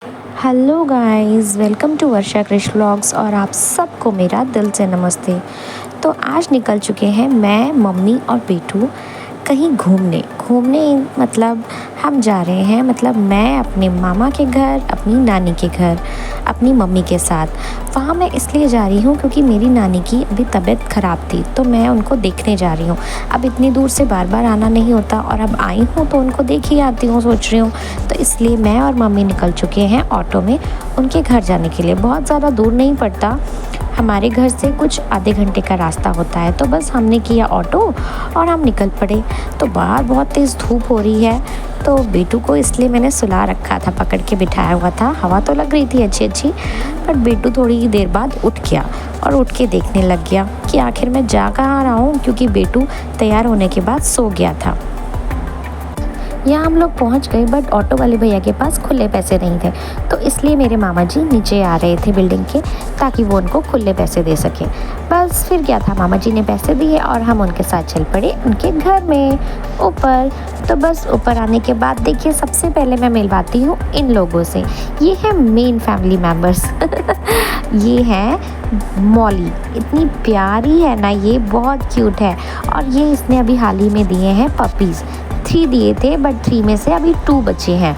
Hello guys, welcome to Varsha Krish vlogs और आप सबको मेरा दिल से नमस्ते। तो आज निकल चुके हैं मैं, मम्मी और बेटू कहीं घूमने घूमने मतलब हम जा रहे हैं, मतलब मैं अपने मामा के घर, अपनी नानी के घर, अपनी मम्मी के साथ। वहाँ मैं इसलिए जा रही हूँ क्योंकि मेरी नानी की अभी तबीयत ख़राब थी, तो मैं उनको देखने जा रही हूँ। अब इतनी दूर से बार बार आना नहीं होता और अब आई हूँ तो उनको देख ही आती हूँ, सोच रही हूँ। तो इसलिए मैं और मम्मी निकल चुके हैं ऑटो में उनके घर जाने के लिए। बहुत ज़्यादा दूर नहीं पड़ता, हमारे घर से कुछ आधे घंटे का रास्ता होता है। तो बस हमने किया ऑटो और हम निकल पड़े। तो बाहर बहुत तेज़ धूप हो रही है, तो बेटू को इसलिए मैंने सुला रखा था, पकड़ के बिठाया हुआ था। हवा तो लग रही थी अच्छी अच्छी, पर बेटू थोड़ी ही देर बाद उठ गया और उठ के देखने लग गया कि आखिर मैं जा कहाँ रहा हूँ, क्योंकि बेटू तैयार होने के बाद सो गया था। यहाँ हम लोग पहुँच गए, बट ऑटो वाले भैया के पास खुले पैसे नहीं थे, तो इसलिए मेरे मामा जी नीचे आ रहे थे बिल्डिंग के, ताकि वो उनको खुले पैसे दे सके। बस फिर क्या था, मामा जी ने पैसे दिए और हम उनके साथ चल पड़े उनके घर में ऊपर। तो बस ऊपर आने के बाद देखिए, सबसे पहले मैं मिलवाती हूँ इन लोगों से। ये है मेन फैमिली मेम्बर्स ये है मॉली, इतनी प्यारी है ना, ये बहुत क्यूट है। और ये इसने अभी हाल ही में दिए हैं पपीज़। 3 दिए थे, बट 3 में से अभी 2 बचे हैं।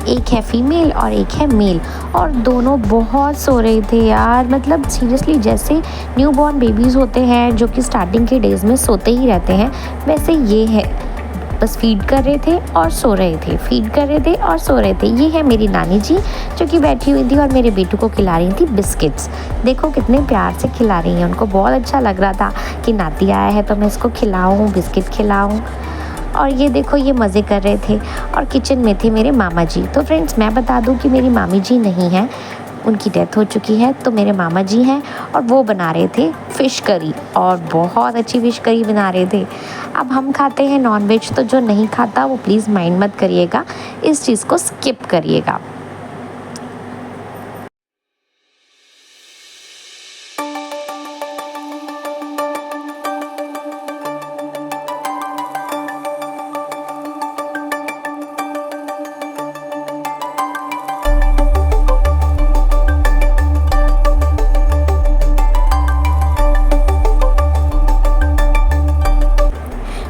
एक है फीमेल और एक है मेल, और दोनों बहुत सो रहे थे यार। मतलब सीरियसली, जैसे न्यू बॉर्न बेबीज़ होते हैं जो कि स्टार्टिंग के डेज़ में सोते ही रहते हैं, वैसे ये है, बस फीड कर रहे थे और सो रहे थे, फीड कर रहे थे और सो रहे थे। ये है मेरी नानी जी, जो कि बैठी हुई थी और मेरे बेटू को खिला रही थी बिस्किट्स। देखो कितने प्यार से खिला रही हैं, उनको बहुत अच्छा लग रहा था कि नाती आया है तो मैं इसको खिलाऊं, बिस्किट खिलाऊं। और ये देखो, ये मज़े कर रहे थे। और किचन में थे मेरे मामा जी। तो फ्रेंड्स, मैं बता दूं कि मेरी मामी जी नहीं हैं, उनकी डेथ हो चुकी है। तो मेरे मामा जी हैं और वो बना रहे थे फ़िश करी, और बहुत अच्छी फ़िश करी बना रहे थे। अब हम खाते हैं नॉन वेज, तो जो नहीं खाता वो प्लीज़ माइंड मत करिएगा, इस चीज़ को स्किप करिएगा।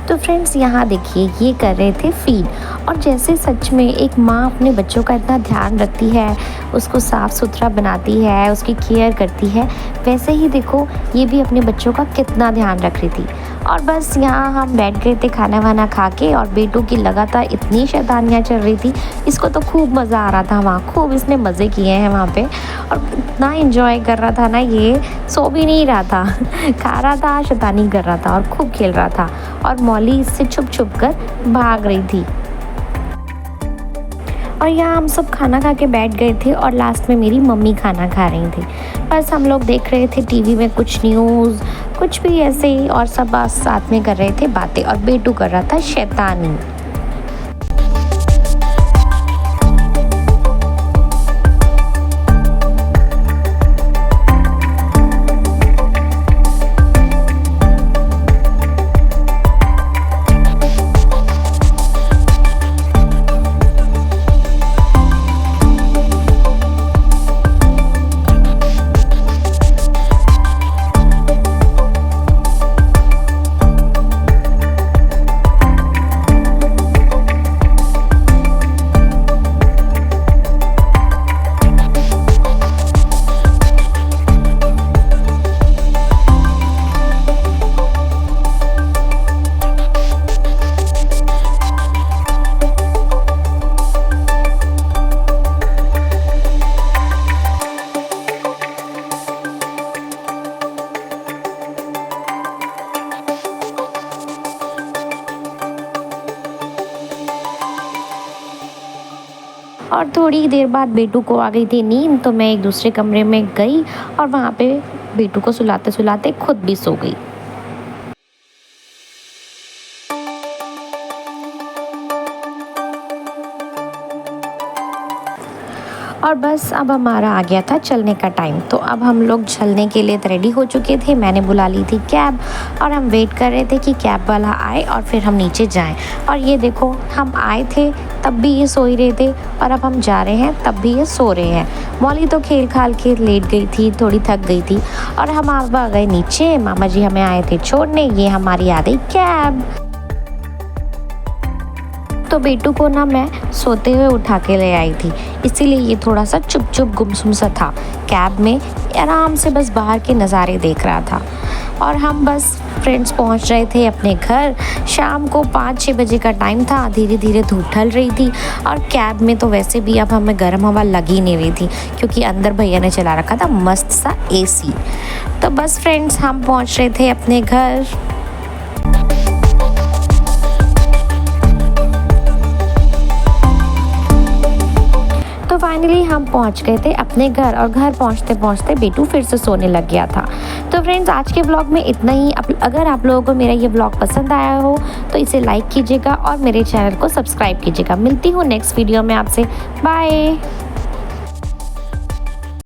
तो फ्रेंड्स, यहाँ देखिए, ये कर रहे थे फीड। और जैसे सच में एक माँ अपने बच्चों का इतना ध्यान रखती है, उसको साफ़ सुथरा बनाती है, उसकी केयर करती है, वैसे ही देखो ये भी अपने बच्चों का कितना ध्यान रख रही थी। और बस यहाँ हम बैठ गए थे खाना वाना खा के, और बेटू की लगातार इतनी शैतानियाँ चल रही थी। इसको तो खूब मज़ा आ रहा था वहाँ, खूब इसने मज़े किए हैं वहाँ पे, और इतना एंजॉय कर रहा था ना, ये सो भी नहीं रहा था खा रहा था, शैतानी कर रहा था और खूब खेल रहा था। और मौली इससे छुप छुप कर भाग रही थी। और यहाँ हम सब खाना खा के बैठ गए थे, और लास्ट में मेरी मम्मी खाना खा रही थी। बस हम लोग देख रहे थे टीवी में कुछ न्यूज़, कुछ भी ऐसे ही, और सब बस साथ में कर रहे थे बातें, और बेटू कर रहा था शैतानी। और थोड़ी देर बाद बेटू को आ गई थी नींद, तो मैं एक दूसरे कमरे में गई और वहाँ पे बेटू को सुलाते सुलाते खुद भी सो गई। और बस अब हमारा आ गया था चलने का टाइम। तो अब हम लोग चलने के लिए रेडी हो चुके थे। मैंने बुला ली थी कैब और हम वेट कर रहे थे कि कैब वाला आए और फिर हम नीचे जाएं। और ये देखो, हम आए थे तब भी ये सो ही रहे थे और अब हम जा रहे हैं तब भी ये सो रहे हैं। मौली तो खेल खाल के लेट गई थी, थोड़ी थक गई थी और हम अब आ गए नीचे। मामा जी हमें आए थे छोड़ने, ये हमारी आ गई कैब। तो बेटू को ना मैं सोते हुए उठा के ले आई थी, इसीलिए ये थोड़ा सा चुप चुप गुमसुम सा था। कैब में आराम से बस बाहर के नज़ारे देख रहा था। और हम बस फ्रेंड्स पहुंच रहे थे अपने घर। शाम को 5-6 बजे का टाइम था, धीरे धीरे धूप ढल रही थी और कैब में तो वैसे भी अब हमें गर्म हवा लगी नहीं रही थी क्योंकि अंदर भैया ने चला रखा था मस्त सा एसी। तो बस फ्रेंड्स, हम पहुंच रहे थे अपने घर। तो फाइनली हम पहुंच गए थे अपने घर और घर पहुंचते पहुंचते बेटू फिर से सोने लग गया था। तो फ्रेंड्स, आज के व्लॉग में इतना ही। अगर आप लोगों को मेरा ये व्लॉग पसंद आया हो तो इसे लाइक कीजिएगा और मेरे चैनल को सब्सक्राइब कीजिएगा। मिलती हूँ नेक्स्ट वीडियो में आपसे। बाय।